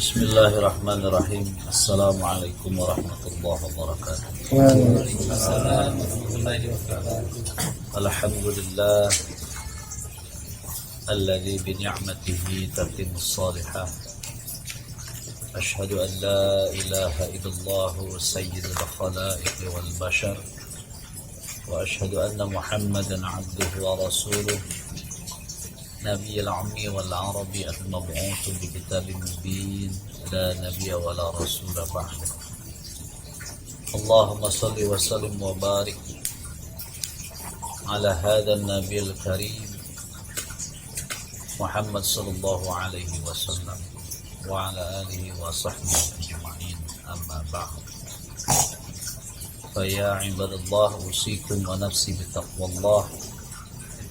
Bismillahirrahmanirrahim. Assalamualaikum warahmatullahi wabarakatuh. Waalaikumsalam warahmatullahi wabarakatuh. Alhamdulillah alladzi bi ni'matihi tatimmus salihah. Ashhadu an la ilaha illallah sayyidul khalaiq wal bashar wa ashhadu anna Muhammadan 'abduhu wa rasuluh. نبي العمي والعربي المبعوث بكتاب مبين لا نبي ولا رسول بعده اللهم صل وسلم وبارك على هذا النبي الكريم محمد صلى الله عليه وسلم وعلى آله وصحبه أجمعين أما بعد فيا عباد الله أوصيكم ونفسي بتقوى الله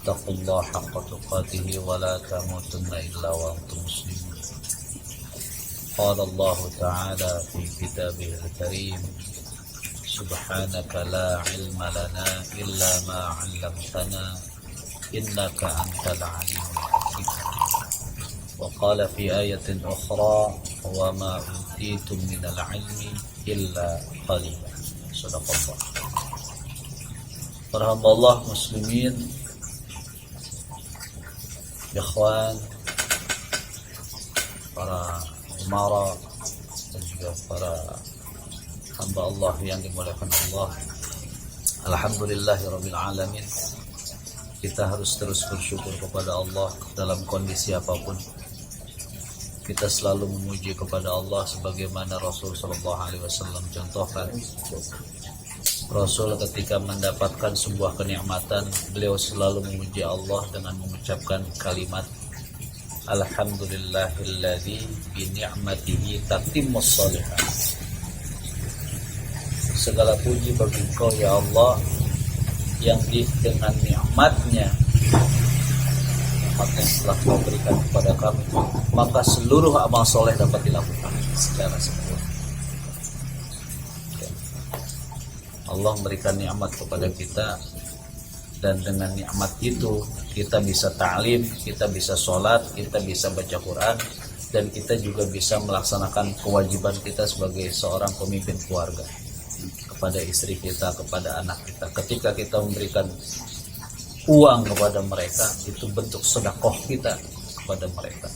اتقوا الله حق تقاته ولا تموتن إلا وأنتم مسلمون قال الله تعالى في كتابه الكريم سبحانك لا علم لنا إلا ما علمتنا إنك أنت العليم الحكيم وقال في آية أخرى وما أوتيتم من العلم إلا قليلا صدق الله. Para hamba Allah muslimin, ikhwan, para umara dan juga para hamba Allah yang dimuliakan Allah. Alhamdulillahirabbil alamin. Kita harus terus bersyukur kepada Allah dalam kondisi apapun. Kita selalu memuji kepada Allah sebagaimana Rasul sallallahu alaihi wasallam contohkan. Rasul ketika mendapatkan sebuah kenikmatan, beliau selalu memuji Allah dengan mengucapkan kalimat Alhamdulillahilladzi bi ni'matihi tatimmus shalihat. Segala puji bagi Engkau ya Allah yang dengan nikmatnya yang telah Kau berikan kepada kami, maka seluruh amal soleh dapat dilakukan secara sempurna. Allah memberikan nikmat kepada kita, dan dengan nikmat itu kita bisa ta'lim, kita bisa sholat, kita bisa baca Quran, dan kita juga bisa melaksanakan kewajiban kita sebagai seorang pemimpin keluarga kepada istri kita, kepada anak kita. Ketika kita memberikan uang kepada mereka, itu bentuk sedekah kita kepada mereka.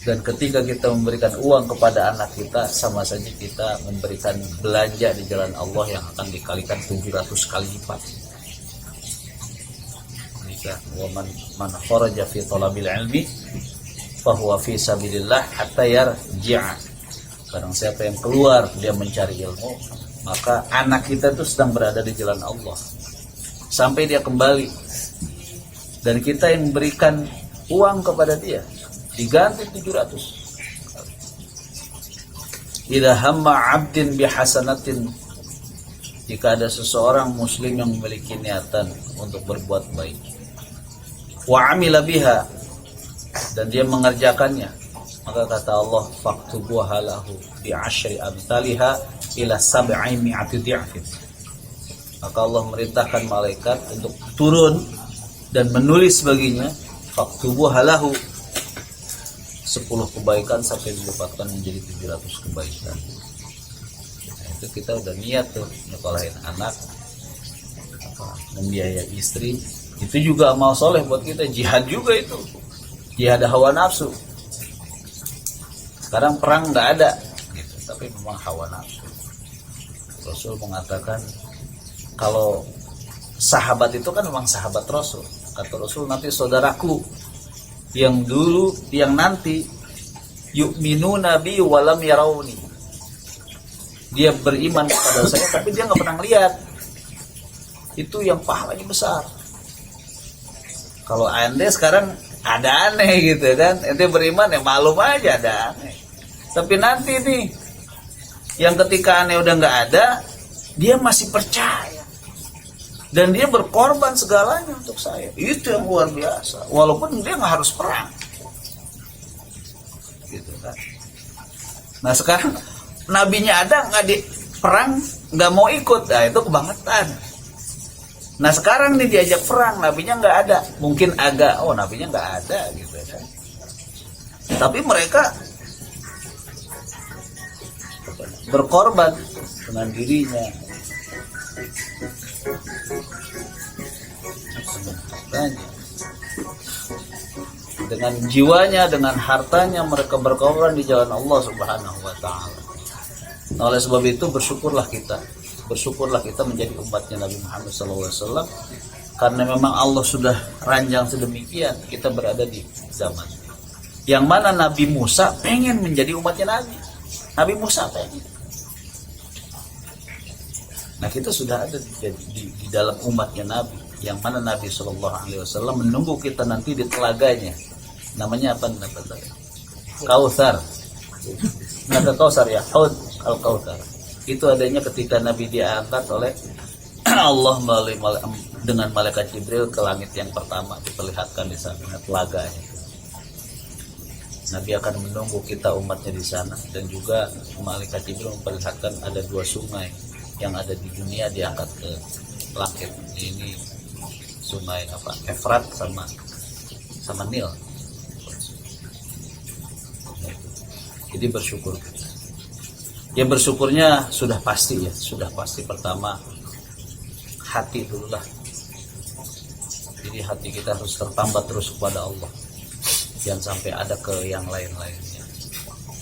Dan ketika kita memberikan uang kepada anak kita, sama saja kita memberikan belanja di jalan Allah yang akan dikalikan 700 kali lipat. Jika man kharaja fi talabil ilmi fahuwa fi sabilillah hatta yarji'a. Barang siapa yang keluar dia mencari ilmu, maka anak kita itu sedang berada di jalan Allah sampai dia kembali. Dan kita yang memberikan uang kepada dia diganti 700. Idza hamma 'abdin bihasanatin, jika ada seseorang muslim yang memiliki niatan untuk berbuat baik, wa 'amila biha, dan dia mengerjakannya, maka kata Allah faktubuha lahu bi 'asyri amsalha ila 700 dhi'fin. Maka Allah merintahkan malaikat untuk turun dan menulis baginya faktubuha lahu 10 kebaikan sampai dilipatkan menjadi 700 kebaikan. Nah, itu kita udah niat tuh nyekolahin anak, membiayai istri, itu juga amal soleh buat kita. Jihad juga itu, jihad hawa nafsu. Sekarang perang nggak ada, gitu, tapi memang hawa nafsu. Rasul mengatakan kalau sahabat itu kan memang sahabat Rasul. Kata Rasul, nanti saudaraku yang dulu, yang nanti yu'minu nabi walam yarawni, dia beriman kepada saya tapi dia nggak pernah lihat. Itu yang pahalanya besar. Kalau anda sekarang ada aneh gitu kan, ente beriman ya malum aja ada aneh. Tapi nanti nih yang ketika aneh udah nggak ada, dia masih percaya dan dia berkorban segalanya untuk saya. Itu yang luar biasa. Walaupun dia nggak harus perang, gitu kan. Nah sekarang nabinya ada nggak di perang, nggak mau ikut, nah itu kebangetan. Nah sekarang nih diajak perang, nabinya nggak ada, mungkin agak nabinya nggak ada gitu kan. Tapi mereka berkorban dengan dirinya, dengan jiwanya, dengan hartanya, mereka berkorban di jalan Allah Subhanahu wa taala. Nah, oleh sebab itu bersyukurlah kita menjadi umatnya Nabi Muhammad SAW, karena memang Allah sudah rancang sedemikian kita berada di zaman yang mana Nabi Musa pengen menjadi umatnya Nabi Musa pengen. Nah, kita sudah ada di dalam umatnya Nabi, yang mana Nabi SAW menunggu kita nanti di telaganya. Namanya apa? Kautsar. Naga Kautsar ya, Haud al-Kautsar. Itu adanya ketika Nabi diangkat oleh Allah melalui dengan malaikat Jibril ke langit yang pertama, diperlihatkan di sana telaganya. Nabi akan menunggu kita umatnya di sana, dan juga malaikat Jibril memperlihatkan ada 2 sungai yang ada di dunia diangkat ke langit. Ini sungai Efrat sama Nil. Jadi bersyukur. Ya, bersyukurnya sudah pasti pertama hati dululah. Jadi hati kita harus tertambat terus kepada Allah, jangan sampai ada ke yang lain-lainnya.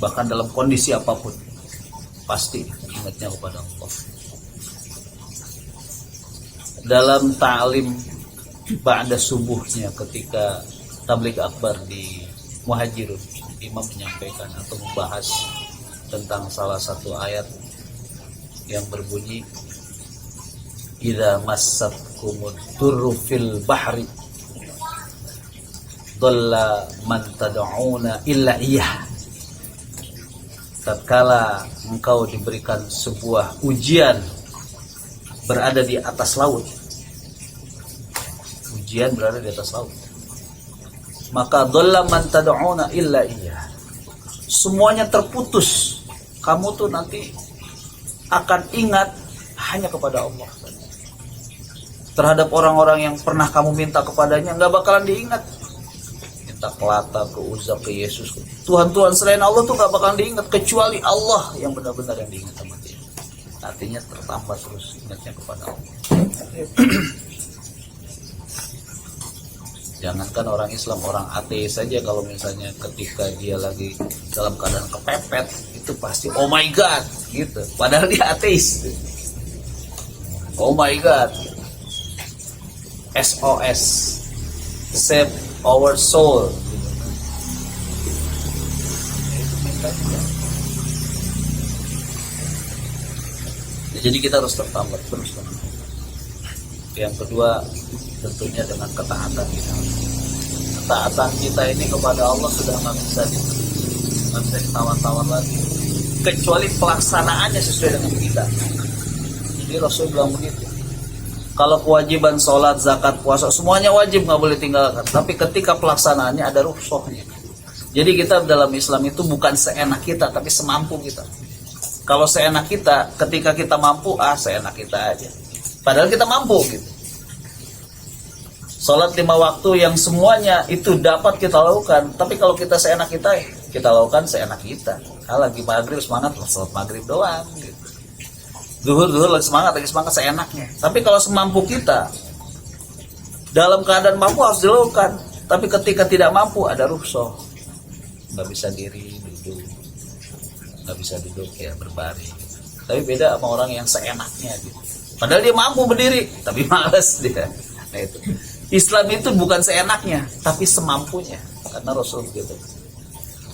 Bahkan dalam kondisi apapun pasti ingatnya kepada Allah. Dalam ta'lim ba'da subuhnya ketika tabligh akbar di Muhajirun, imam menyampaikan atau membahas tentang salah satu ayat yang berbunyi idza massatkumud durru fil bahri dhalla man tad'una illa iyyah. Tatkala engkau diberikan sebuah ujian berada di atas laut, maka dhalla man tad'una illa iyyah, semuanya terputus. Kamu tuh nanti akan ingat hanya kepada Allah. Terhadap orang-orang yang pernah kamu minta kepadanya nggak bakalan diingat. Minta ke Lata, ke Uzza, ke Yesus, Tuhan-Tuhan selain Allah tuh nggak bakalan diingat, kecuali Allah yang benar-benar yang diingat sama dia. Artinya tertambah terus ingatnya kepada Allah. Jangankan orang Islam, orang ateis saja kalau misalnya ketika dia lagi dalam keadaan kepepet, itu pasti oh my god gitu, padahal dia ateis. Oh my god, SOS, save our soul. Jadi kita harus tertambat terus. Yang kedua tentunya dengan ketaatan kita. Ketaatan kita ini kepada Allah sudah nggak bisa ditawar-tawar lagi, kecuali pelaksanaannya sesuai dengan kita. Jadi Rasul bilang begitu. Kalau kewajiban sholat, zakat, puasa semuanya wajib, nggak boleh tinggalkan. Tapi ketika pelaksanaannya ada rukhsahnya. Jadi kita dalam Islam itu bukan seenak kita, tapi semampu kita. Kalau seenak kita, ketika kita mampu, seenak kita aja. Padahal kita mampu gitu. Sholat 5 waktu yang semuanya itu dapat kita lakukan. Tapi kalau kita seenak kita lakukan seenak kita. Lagi maghrib semangat, sholat maghrib doang gitu. Zuhur lagi semangat seenaknya. Tapi kalau semampu kita, dalam keadaan mampu harus dilakukan. Tapi ketika tidak mampu ada rukhsah. Nggak bisa diri, duduk. Nggak bisa duduk ya berbaring. Tapi beda sama orang yang seenaknya gitu. Padahal dia mampu berdiri, tapi malas dia. Nah itu. Islam itu bukan seenaknya, tapi semampunya. Karena Rasul gitu.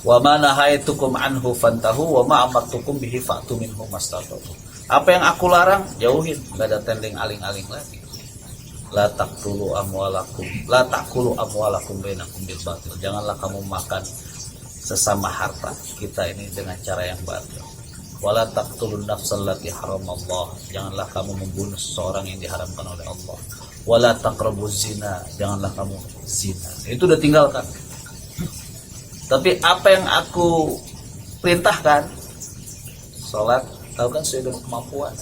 Wa ma nahaitukum anhu fantahu wa ma amartukum bihi fa'tu minhu mastata'tum. Apa yang aku larang, jauhin. Enggak ada tending aling-aling lagi. La taqtulu amwalakum bainakum bil batil. Janganlah kamu makan sesama harta kita ini dengan cara yang batil. Wala taqtulun nafsal lati haramallah. Janganlah kamu membunuh seseorang yang diharamkan oleh Allah. Wala taqrabuz zina, janganlah kamu zina. Itu udah tinggalkan. Tapi apa yang aku perintahkan, sholat, tahu kan sesuai dengan kemampuan.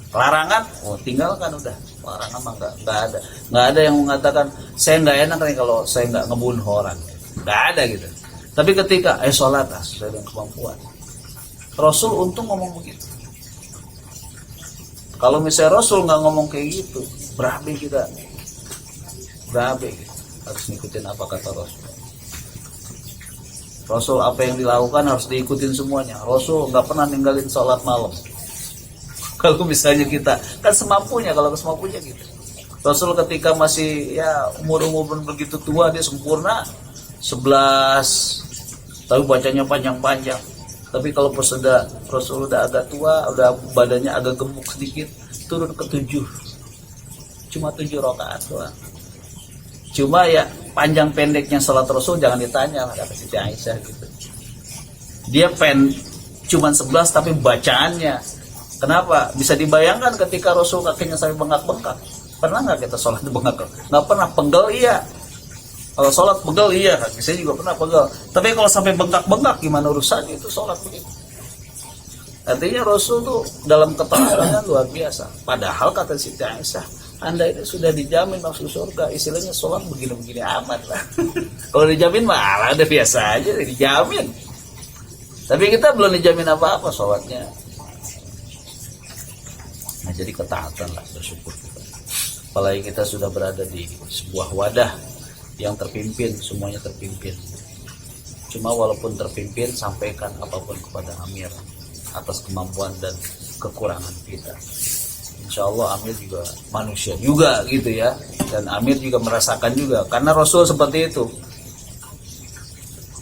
Larangan, tinggalkan udah. Larangan mah nggak ada yang mengatakan saya nggak enak nih kalau saya nggak ngebunuh orang. Nggak ada gitu. Tapi ketika sholat sesuai dengan kemampuan. Rasul untung ngomong begitu. Kalau misalnya Rasul nggak ngomong kayak gitu, berabe kita, berabe gitu. Harus ngikutin apa kata Rasul. Rasul apa yang dilakukan harus diikutin semuanya. Rasul nggak pernah ninggalin sholat malam. Kalau misalnya kita kan semampunya, kalau semampunya gitu. Rasul ketika masih ya umur begitu tua, dia sempurna 11, tapi bacanya panjang-panjang. Tapi kalau pas sudah Rasul udah agak tua, udah badannya agak gemuk sedikit, turun ke 7. Cuma 7 rakaat doang. Cuma ya panjang pendeknya salat Rasul jangan ditanya lah, kata Siti Aisyah gitu. Dia cuman 11 tapi bacaannya. Kenapa? Bisa dibayangkan ketika Rasul kakinya sampai bengkak-bengkak. Pernah nggak kita sholat bengkak? Nggak pernah. Pegel iya. Kalau sholat pegel iya, kaki saya juga pernah pegel. Tapi kalau sampai bengkak-bengkak gimana urusannya itu sholat begitu? Artinya Rasul tuh dalam ketaatannya luar biasa. Padahal kata Siti Aisyah, Anda ini sudah dijamin masuk surga. Istilahnya sholat begini-begini amat lah. Kalau dijamin malah ada biasa aja, dijamin. Tapi kita belum dijamin apa-apa sholatnya. Nah jadi ketaatan lah, bersyukur kita. Apalagi kita sudah berada di sebuah wadah yang terpimpin, semuanya terpimpin. Cuma walaupun terpimpin, sampaikan apapun kepada Amir atas kemampuan dan kekurangan kita. Insya Allah Amir juga manusia juga gitu ya. Dan Amir juga merasakan juga, karena Rasul seperti itu.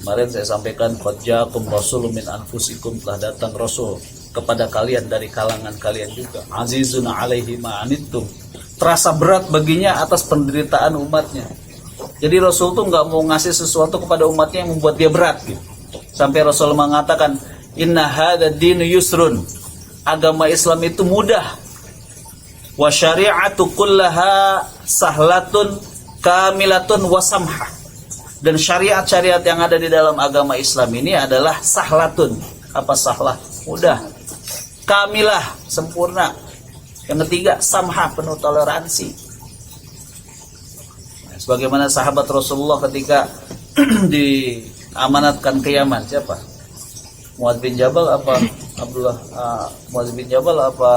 Kemarin saya sampaikan, qad ja'akum rasulun min anfusikum, telah datang Rasul kepada kalian dari kalangan kalian juga. Azizun alaihi ma anittum, terasa berat baginya atas penderitaan umatnya. Jadi Rasul tuh nggak mau ngasih sesuatu kepada umatnya yang membuat dia berat gitu. Sampai Rasul mengatakan, inna hadza dinu yusrun, agama Islam itu mudah. Wa syari'atu kullaha sahlatun kamilatun wa samhah. Dan syariat-syariat yang ada di dalam agama Islam ini adalah sahlatun. Apa sahlah? Mudah. Kamilah, sempurna. Yang ketiga, samhah, penuh toleransi. Sebagaimana sahabat Rasulullah ketika diamanatkan ke Yaman, siapa? Muadz bin Jabal apa Muadz bin Jabal apa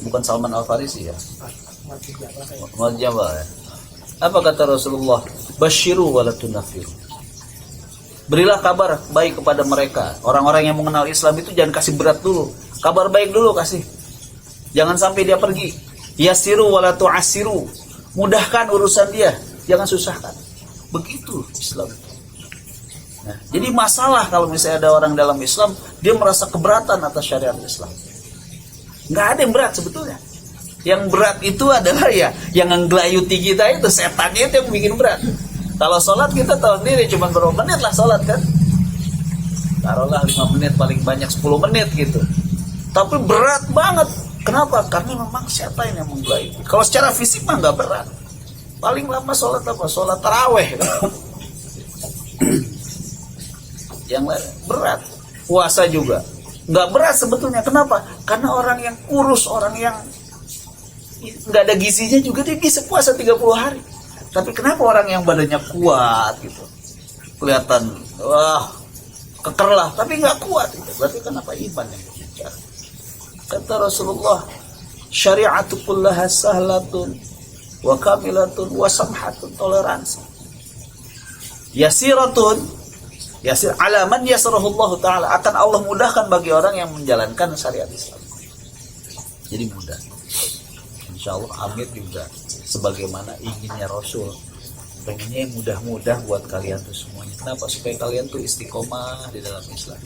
bukan Salman Al-Farisi ya? Muadz Jabal ya. Apa kata Rasulullah? Basyiru wa la tunafiru. Berilah kabar baik kepada mereka. Orang-orang yang mengenal Islam itu jangan kasih berat dulu. Kabar baik dulu kasih. Jangan sampai dia pergi. Yasiru wa la tu'assiru. Mudahkan urusan dia, jangan susahkan. Begitu Islam. Nah, jadi masalah kalau misalnya ada orang dalam Islam, dia merasa keberatan atas syariat Islam. Nggak ada yang berat sebetulnya. Yang berat itu adalah ya yang nggelayuti kita itu, setannya itu yang bikin berat. Kalau sholat kita tahu sendiri cuma berapa menit lah sholat kan. Taruhlah 5 menit, paling banyak 10 menit gitu. Tapi berat banget. Kenapa? Karena memang setan yang menggelayuti. Kalau secara fisik mah nggak berat. Paling lama sholat apa? Sholat taraweh kan? Yang lain berat. Puasa juga nggak berat sebetulnya. Kenapa? Karena orang yang kurus, orang yang nggak ada gizinya juga dia bisa puasa 30 hari. Tapi kenapa orang yang badannya kuat gitu, kelihatan wah keker lah, tapi nggak kuat gitu. Berarti kenapa iman yang berbicara? Kata Rasulullah, syari'atu kullaha sahlatun wa kamilatun wa samhatun, toleransi. Yasiratun, yasir ala man yasrahullahu ta'ala, akan Allah mudahkan bagi orang yang menjalankan syariat Islam. Jadi mudah. Insya Allah Amir juga sebagaimana inginnya Rasul, pengennya yang mudah-mudah buat kalian tuh semuanya. Kenapa? Supaya kalian tuh istiqomah di dalam Islam.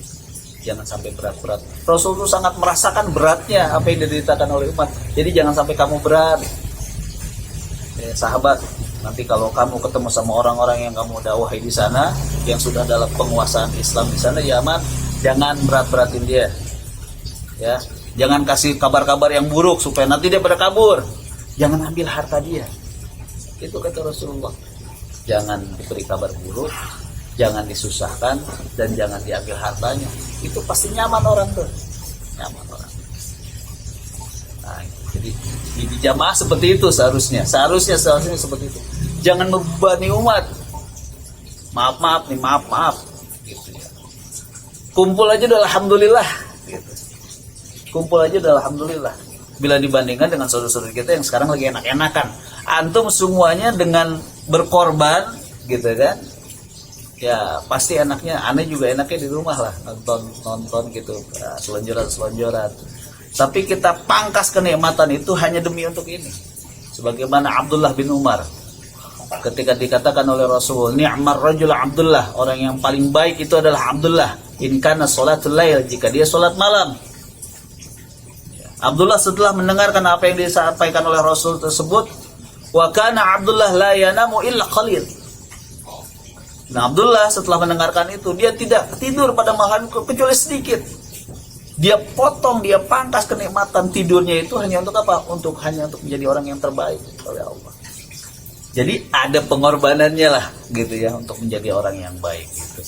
Jangan sampai berat-berat. Rasul tuh sangat merasakan beratnya apa yang dideritakan oleh umat. Jadi jangan sampai kamu berat. Sahabat, nanti kalau kamu ketemu sama orang-orang yang kamu dakwahi di sana, yang sudah dalam penguasaan Islam di sana, ya aman, jangan berat-beratin dia. Ya. Jangan kasih kabar-kabar yang buruk supaya nanti dia pada kabur. Jangan ambil harta dia. Itu kata Rasulullah. Jangan diberi kabar buruk, jangan disusahkan, dan jangan diambil hartanya. Itu pasti nyaman orang tuh. Nyaman orang. Nah, jadi di jamaah seperti itu seharusnya. Seharusnya seperti itu. Jangan membebani umat. Maaf nih, maaf. Gitu ya. kumpul aja udah alhamdulillah gitu. Kumpul aja udah alhamdulillah. Bila dibandingkan dengan saudara-saudara kita yang sekarang lagi enak-enakan, antum semuanya dengan berkorban gitu kan, ya pasti enaknya. Aneh juga enaknya di rumah lah, nonton gitu, selonjoran. Tapi kita pangkas kenikmatan itu hanya demi untuk ini. Sebagaimana Abdullah bin Umar ketika dikatakan oleh Rasul, ni'mar rajul Abdullah, orang yang paling baik itu adalah Abdullah, in kana sholatul lail, jika dia sholat malam. Abdullah setelah mendengarkan apa yang disampaikan oleh Rasul tersebut, wa kana Abdullah la yanamu illa qalil. Nah, Abdullah setelah mendengarkan itu, dia tidak tidur pada malam kecuali sedikit. Dia potong, dia pangkas kenikmatan tidurnya itu hanya untuk apa? Hanya untuk menjadi orang yang terbaik oleh Allah. Jadi ada pengorbanannya lah gitu ya, untuk menjadi orang yang baik gitu.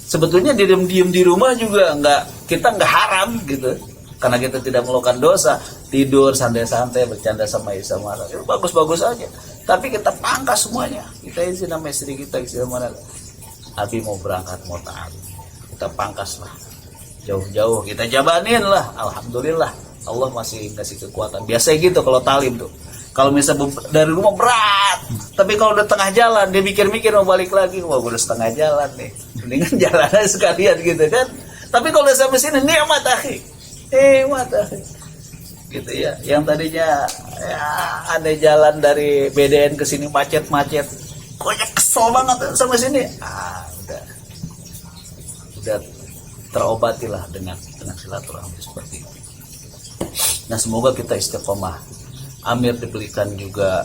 Sebetulnya diem di rumah juga kita nggak haram gitu. Karena kita tidak melakukan dosa, tidur santai-santai, bercanda sama anak, itu bagus-bagus aja. Tapi kita pangkas semuanya. Kita izin sama istri kita, mana? Abi mau berangkat, mau taat. Kita pangkas lah. Jauh-jauh kita jabanin lah. Alhamdulillah, Allah masih kasih kekuatan. Biasa gitu kalau talim tuh. Kalau misalnya dari rumah berat, tapi kalau udah tengah jalan, dia mikir-mikir mau balik lagi. Wah, udah setengah jalan nih. Mendingan jalan sekalian gitu kan. Tapi kalau udah sampai sini, nikmat akhi. Gitu ya. Yang tadinya ya, ada jalan dari BDN ke sini macet-macet, pokoknya kesel banget sama sini. Udah terobatilah dengan silaturahmi seperti itu. Nah, semoga kita istiqomah. Amir diberikan juga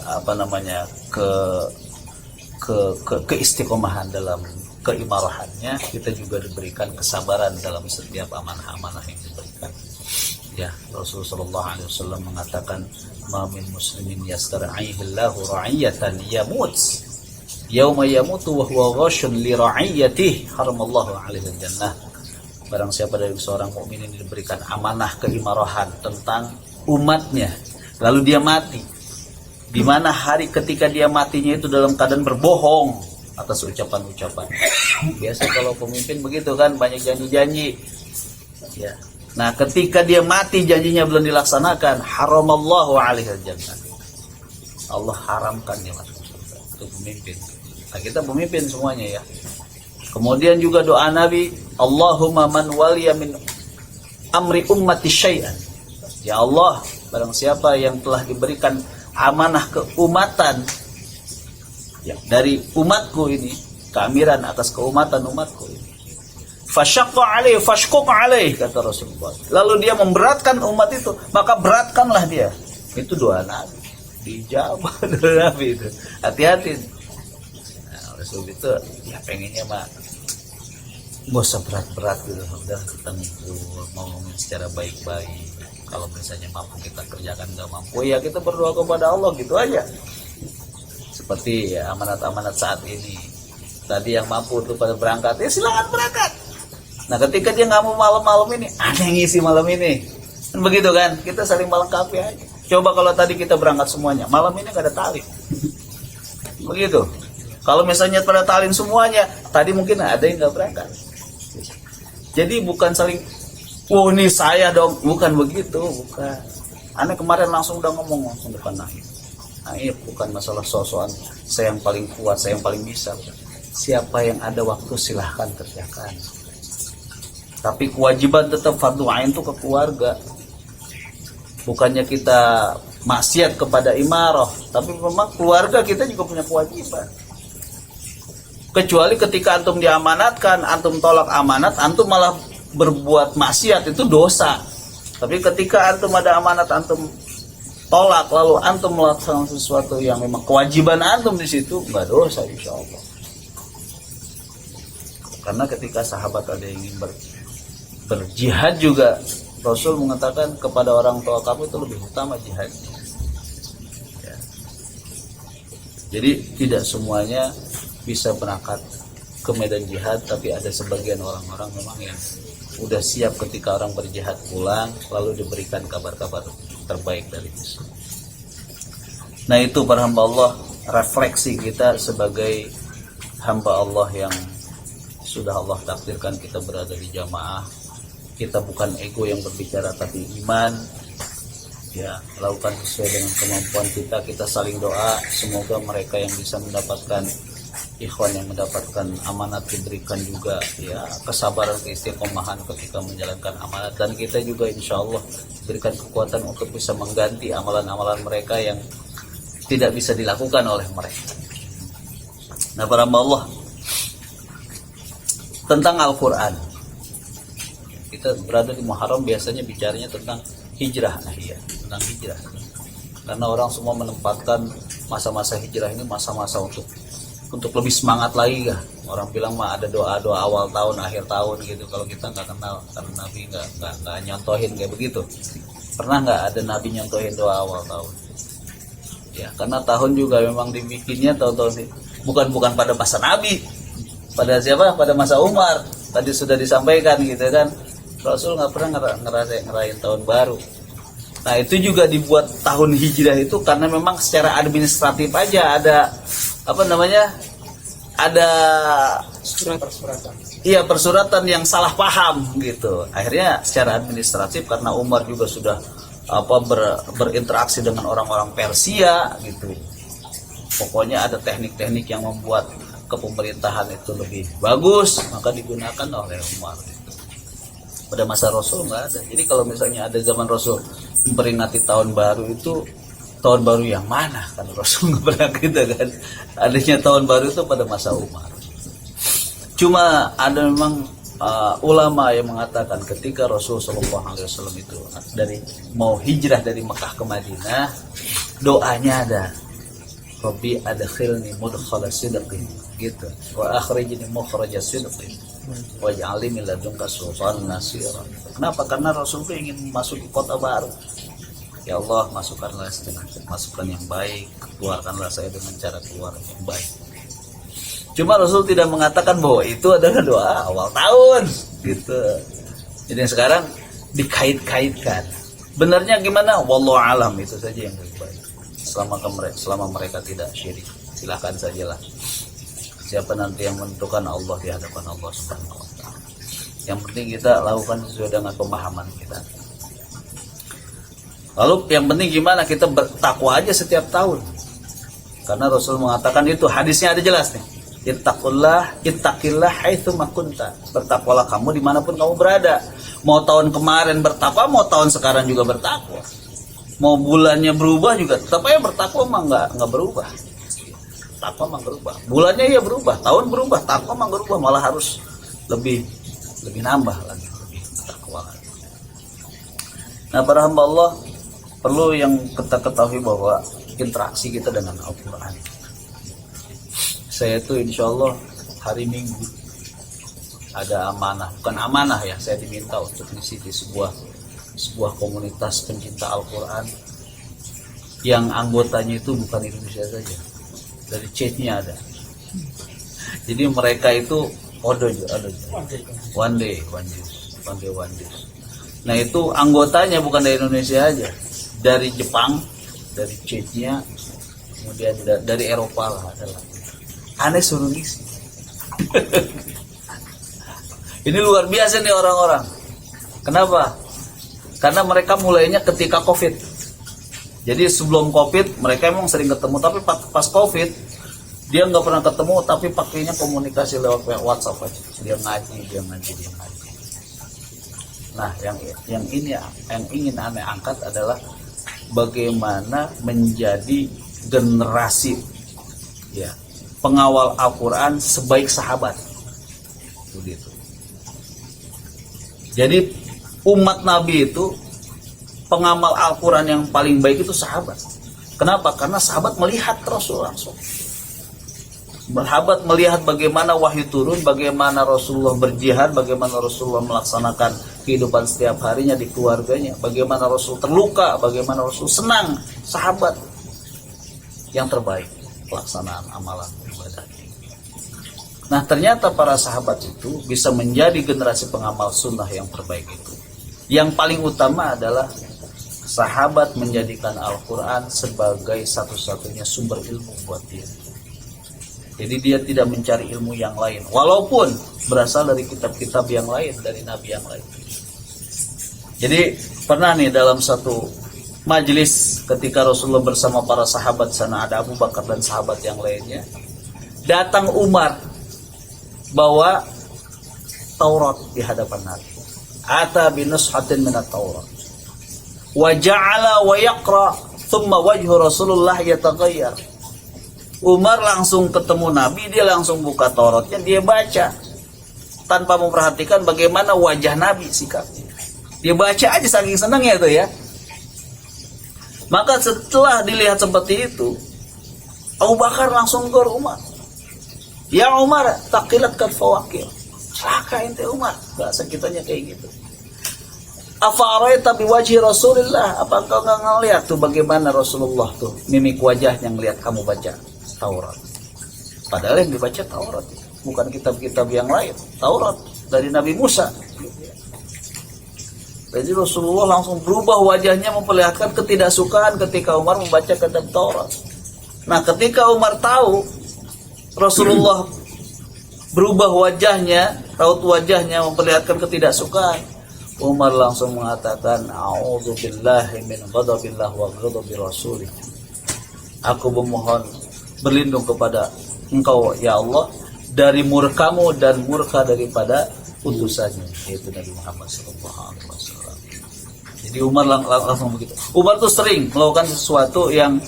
keistiqomahan dalam keimarahannya. Kita juga diberikan kesabaran dalam setiap amanah-amanah yang diberikan. Ya, Rasulullah SAW mengatakan, "Ma min muslimin yastar'ihillahu ra'iyatan yamut yauma yamutu wa huwa ghashun li ra'iyatihi haramallahu 'alaihi jannah." Barang siapa dari seorang mukmin yang diberikan amanah keimarahan tentang umatnya, lalu dia mati, di mana hari ketika dia matinya itu dalam keadaan berbohong atas ucapan-ucapan. Biasa kalau pemimpin begitu kan, banyak janji-janji. Ya. Nah, ketika dia mati janjinya belum dilaksanakan, haramallahu 'alaihi jannah. Allah haramkan dia masuk surga. Itu pemimpin. Nah, kita pemimpin semuanya ya. Kemudian juga doa Nabi, Allahumma man waliya min amri ummati syai'an. Ya Allah, barang siapa yang telah diberikan amanah keumatan ya, dari umatku ini, keamiran atas keumatan umatku ini, fasyaqqa alaih fashquq alaih, kata Rasulullah. Lalu dia memberatkan umat itu, maka beratkanlah dia. Itu doa Nabi, dijawab doa Nabi itu. Hati-hati. Nah, oleh sebab itu ya pengennya mah nggak usah berat-berat gitu. Udah kita ngomongin secara baik-baik. Kalau misalnya mampu kita kerjakan, nggak mampu ya kita berdoa kepada Allah gitu aja. Seperti ya, amanat-amanat saat ini. Tadi yang mampu tuh pada berangkat, ya silakan berangkat. Nah, ketika dia nggak mau malam-malam ini, ada yang ngisi malam ini. Dan begitu kan, kita saling melengkapi aja. Coba kalau tadi kita berangkat semuanya, malam ini nggak ada tali. Begitu. Kalau misalnya pada talin semuanya, tadi mungkin ada yang nggak berangkat. Jadi bukan saling, oh ini saya dong, bukan begitu, bukan. Aneh kemarin langsung udah ngomong langsung depan Naib. Naib bukan masalah sosokan, saya yang paling kuat, saya yang paling bisa. Siapa yang ada waktu silahkan kerjakan. Tapi kewajiban tetap fardu ain itu ke keluarga. Bukannya kita maksiat kepada imarah, tapi memang keluarga kita juga punya kewajiban. Kecuali ketika antum diamanatkan, antum tolak amanat, antum malah berbuat maksiat, itu dosa. Tapi ketika antum ada amanat, antum tolak, lalu antum melakukan sesuatu yang memang kewajiban antum di situ, nggak dosa insya Allah. Karena ketika sahabat ada yang ingin berjihad juga, Rasul mengatakan kepada orang tua kamu itu lebih utama jihadnya. Ya. Jadi tidak semuanya bisa berangkat ke medan jihad, tapi ada sebagian orang-orang memang yang udah siap ketika orang berjihad pulang, lalu diberikan kabar-kabar terbaik dari itu. Nah, itu para hamba Allah, refleksi kita sebagai hamba Allah yang sudah Allah takdirkan kita berada di jamaah. Kita bukan ego yang berbicara, tapi iman. Ya, lakukan sesuai dengan kemampuan kita. Kita saling doa, semoga mereka yang bisa mendapatkan, ikhwan yang mendapatkan amanat diberikan juga ya kesabaran, keistiqomahan ketika menjalankan amanat, dan kita juga insya Allah berikan kekuatan untuk bisa mengganti amalan-amalan mereka yang tidak bisa dilakukan oleh mereka. Nah, para hamba Allah, tentang Al-Quran, kita berada di Muharram biasanya bicaranya tentang hijrah. Nah iya, tentang hijrah, karena orang semua menempatkan masa-masa hijrah ini masa-masa untuk lebih semangat lagi ya. Orang bilang mah ada doa-doa awal tahun, akhir tahun gitu. Kalau kita nggak kenal, karena Nabi nggak nyontohin kayak begitu. Pernah nggak ada Nabi nyontohin doa awal tahun? Ya, karena tahun juga memang dibikinnya tahun-tahun bukan pada masa Nabi, pada siapa? Pada masa Umar. Tadi sudah disampaikan gitu kan. Rasul nggak pernah ngerayain tahun baru. Nah, itu juga dibuat tahun hijrah itu karena memang secara administratif aja ada ada persuratan. Iya, persuratan yang salah paham gitu. Akhirnya secara administratif karena Umar juga sudah berinteraksi dengan orang-orang Persia gitu. Pokoknya ada teknik-teknik yang membuat kepemerintahan itu lebih bagus, maka digunakan oleh Umar gitu. Pada masa Rasul nggak ada. Jadi kalau misalnya ada zaman Rasul memperingati tahun baru, itu tahun baru yang mana? Kan Rasul nggak pernah gitu kan. Adanya tahun baru itu pada masa Umar. Cuma ada memang ulama yang mengatakan ketika Rasul SAW itu mau hijrah dari Mekah ke Madinah, doanya ada, Rabbi adkhilni mudkhala sidqin gitu, wa akhrijni mukhraja sidqin waj'alni min ladunka sultanan nasira. Kenapa? Karena Rasul itu ingin masuk ke kota baru. Ya Allah, masukkanlah dengan masukan yang baik, keluarkanlah saya dengan cara keluar yang baik. Cuma Rasul tidak mengatakan bahwa itu adalah doa awal tahun gitu. Jadi sekarang dikait-kaitkan. Benarnya gimana? Wallahu alam, itu saja yang lebih baik. Selama mereka tidak syirik, silakan sajalah. Siapa nanti yang menentukan? Allah di hadapan Allah Subhanahu wa taala. Yang penting kita lakukan sesuai dengan pemahaman kita. Lalu yang penting gimana? Kita bertakwa aja setiap tahun. Karena Rasul mengatakan itu, hadisnya ada jelas nih. Ittaqillah haitsu ma kunta. Bertakwalah kamu dimanapun kamu berada. Mau tahun kemarin bertakwa, mau tahun sekarang juga bertakwa. Mau bulannya berubah juga tetap aja bertakwa, mah nggak berubah. Takwa mah berubah. Bulannya ya berubah, tahun berubah, takwa mah berubah, malah harus lebih nambah lagi, lebih takwa lagi. Nah, para hamba Allah, perlu yang kita ketahui bahwa interaksi kita dengan Al-Quran. Saya tuh insya Allah hari Minggu ada amanah, bukan amanah ya, saya diminta untuk ngisi di sebuah komunitas pencinta Al-Quran yang anggotanya itu bukan Indonesia saja, dari chatnya ada. Jadi mereka itu ada one day. Nah, itu anggotanya bukan dari Indonesia aja, dari Jepang, dari chatnya, kemudian dari Eropa lah adalah. Aneh suruh ngisi. Ini luar biasa nih orang-orang. Kenapa? Karena mereka mulainya ketika COVID. Jadi sebelum COVID mereka emang sering ketemu, tapi pas COVID dia nggak pernah ketemu, tapi pakainya komunikasi lewat WhatsApp aja. Dia ngaji. Nah, yang ingin aneh angkat adalah bagaimana menjadi generasi ya pengawal Al-Quran sebaik sahabat. Begitu. Jadi umat Nabi itu pengamal Al-Quran yang paling baik itu sahabat. Kenapa? Karena sahabat melihat Rasul langsung. Sahabat melihat bagaimana wahyu turun, bagaimana Rasulullah berjihad, bagaimana Rasulullah melaksanakan kehidupan setiap harinya di keluarganya, bagaimana Rasul terluka, bagaimana Rasul senang. Sahabat yang terbaik pelaksanaan amalan ibadah. Nah, ternyata para sahabat itu bisa menjadi generasi pengamal sunnah yang terbaik itu. Yang paling utama adalah sahabat menjadikan Al-Quran sebagai satu-satunya sumber ilmu buat dia. Jadi dia tidak mencari ilmu yang lain, walaupun berasal dari kitab-kitab yang lain, dari nabi yang lain. Jadi pernah nih dalam satu majelis ketika Rasulullah bersama para sahabat, sana ada Abu Bakar dan sahabat yang lainnya, datang Umar bawa Taurat di hadapan Nabi. Ata binushatin minat Taurat wa ja'ala wa yaqra thumma wajhu Rasulullah yataghayyar. Umar langsung ketemu Nabi, dia langsung buka Tauratnya, dia baca tanpa memperhatikan bagaimana wajah Nabi sikapnya. Dia baca aja saking senangnya itu ya. Maka setelah dilihat seperti itu, Abu Bakar langsung ke Umar. Ya Umar, taqilat kad fawakil. Celaka ente Umar, bahasa kitanya kayak gitu. Afa'araita biwajhi Rasulillah, apa engkau enggak ngelihat tuh bagaimana Rasulullah tuh mimik wajahnya ngelihat kamu baca Taurat. Padahal yang dibaca Taurat, bukan kitab-kitab yang lain. Taurat dari Nabi Musa. Jadi Rasulullah langsung berubah wajahnya, memperlihatkan ketidaksukaan ketika Umar membaca kitab Taurat. Nah, ketika Umar tahu Rasulullah berubah wajahnya, raut wajahnya memperlihatkan ketidaksukaan, Umar langsung mengatakan, a'udzubillahi min ghadabillah wa ghadabi rasulih. Aku memohon berlindung kepada Engkau ya Allah dari murkamu dan murka daripada utusannya, yaitu Nabi Muhammad SAW. Jadi Umar langsung begitu. Umar tuh sering melakukan sesuatu yang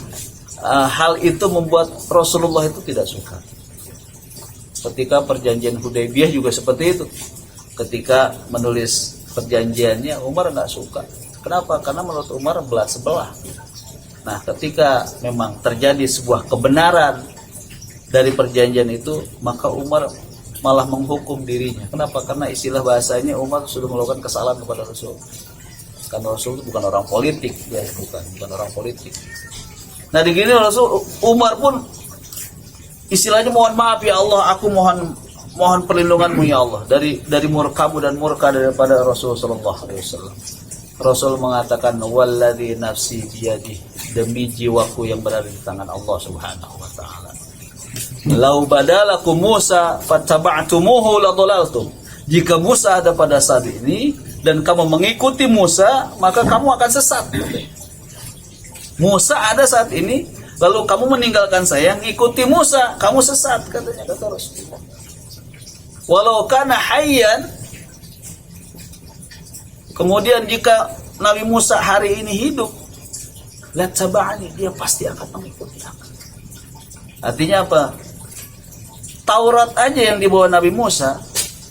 hal itu membuat Rasulullah itu tidak suka. Ketika perjanjian Hudaybiyah juga seperti itu. Ketika menulis perjanjiannya, Umar nggak suka. Kenapa? Karena menurut Umar belah sebelah. Nah, ketika memang terjadi sebuah kebenaran dari perjanjian itu, maka Umar malah menghukum dirinya. Kenapa? Karena istilah bahasanya Umar sudah melakukan kesalahan kepada Rasul. Karena Rasul itu bukan orang politik, ya bukan orang politik. Nah, di gini Rasul Umar pun istilahnya mohon maaf ya Allah, aku mohon perlindunganmu ya Allah dari murkamu dan murka daripada Rasul sallallahu alaihi wasallam. Rasul mengatakan walladzi nafsi biyadi, demi jiwaku yang berada di tangan Allah Subhanahu wa taala. Lau badalakum Musa fattaba'tumuhu ladhalaltum. Jika Musa ada pada saat ini dan kamu mengikuti Musa, maka kamu akan sesat. Musa ada saat ini, lalu kamu meninggalkan saya, ngikuti Musa, kamu sesat, katanya, kata Rasulullah. Walau kana hayyan, kemudian jika Nabi Musa hari ini hidup, la taba'ani, dia pasti akan mengikuti aku. Artinya apa? Taurat aja yang dibawa Nabi Musa,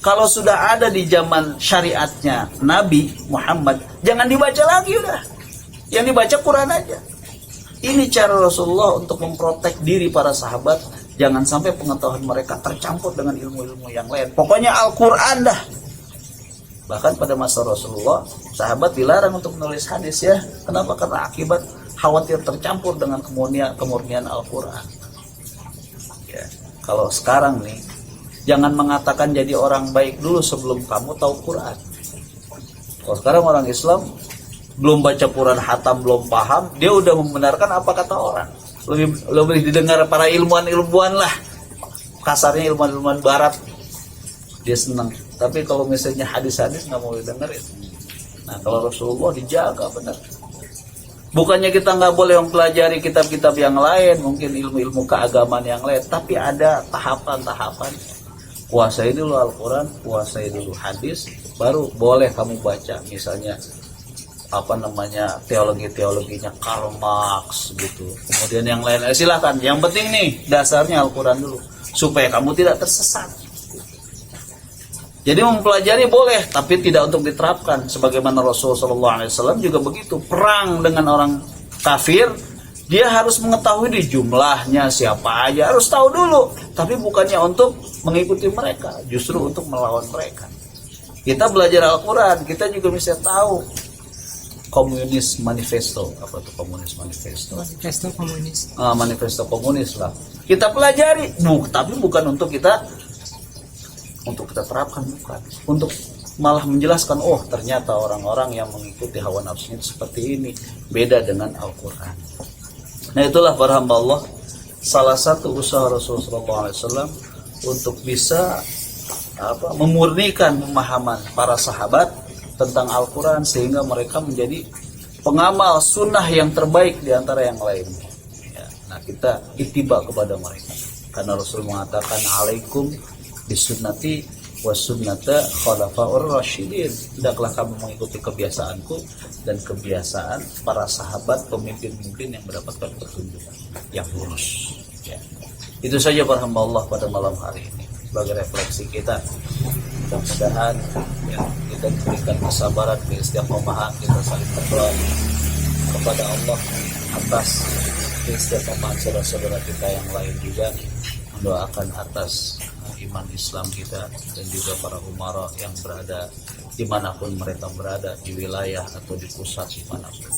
kalau sudah ada di zaman syariatnya Nabi Muhammad, jangan dibaca lagi udah. Yang dibaca Quran aja. Ini cara Rasulullah untuk memprotek diri para sahabat, jangan sampai pengetahuan mereka tercampur dengan ilmu-ilmu yang lain. Pokoknya Al-Quran dah. Bahkan pada masa Rasulullah, sahabat dilarang untuk menulis hadis ya. Kenapa? Karena akibat khawatir tercampur dengan kemurnian Al-Quran. Ya. Kalau sekarang nih, jangan mengatakan jadi orang baik dulu sebelum kamu tahu Quran. Kalau sekarang orang Islam belum baca Quran hatam, belum paham, dia udah membenarkan apa kata orang. Lebih didengar para ilmuwan lah. Kasarnya ilmuwan barat, dia senang. Tapi kalau misalnya hadis-hadis nggak mau didengerin. Nah, kalau Rasulullah dijaga benar. Bukannya kita nggak boleh mempelajari kitab-kitab yang lain, mungkin ilmu-ilmu keagamaan yang lain, tapi ada tahapan-tahapan. Kuasai dulu Al-Quran, kuasai dulu hadis, baru boleh kamu baca. Misalnya teologinya Karl Marx gitu. Kemudian yang lain silakan. Yang penting nih dasarnya Al-Quran dulu supaya kamu tidak tersesat. Jadi mempelajari boleh, tapi tidak untuk diterapkan. Sebagaimana Rasulullah SAW juga begitu. Perang dengan orang kafir, dia harus mengetahui di jumlahnya siapa aja, harus tahu dulu. Tapi bukannya untuk mengikuti mereka, justru untuk melawan mereka. Kita belajar Al-Quran, kita juga bisa tahu komunis manifesto. Apa itu komunis manifesto? Manifesto komunis. Manifesto komunis lah. Kita pelajari, tapi bukan untuk kita terapkan, bukan. Untuk malah menjelaskan, oh ternyata orang-orang yang mengikuti hawa nafsunya seperti ini, beda dengan Al-Quran. Nah itulah para hamba Allah salah satu usaha Rasulullah SAW untuk bisa memurnikan pemahaman para sahabat tentang Al-Quran sehingga mereka menjadi pengamal sunnah yang terbaik di antara yang lain. Ya, nah kita ittiba kepada mereka karena Rasul mengatakan alaikum bisunnati wa sunnata khulafaur rasyidin. Hendaklah kamu mengikuti kebiasaanku dan kebiasaan para sahabat pemimpin-pemimpin yang mendapatkan petunjuk yang lurus. Ya. Itu saja para hamba Allah pada malam hari ini sebagai refleksi kita. Mudah-mudahan ya, kita diberikan kesabaran, keistiqomahan, kita saling berdoa kepada Allah atas keistiqomahan saudara-saudara kita yang lain juga, mendoakan atas iman Islam kita dan juga para umara yang berada dimanapun mereka berada, di wilayah atau di pusat dimanapun.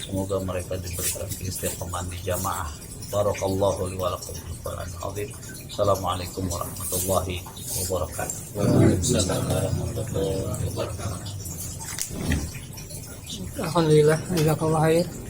Semoga mereka diberikan keistiqomahan di jamaah. Barakallahu li wa lakum fil Qur'an azim. Assalamualaikum warahmatullahi wabarakatuh. Waalaikumsalam warahmatullahi wabarakatuh. Alhamdulillah, jazakallahu khair.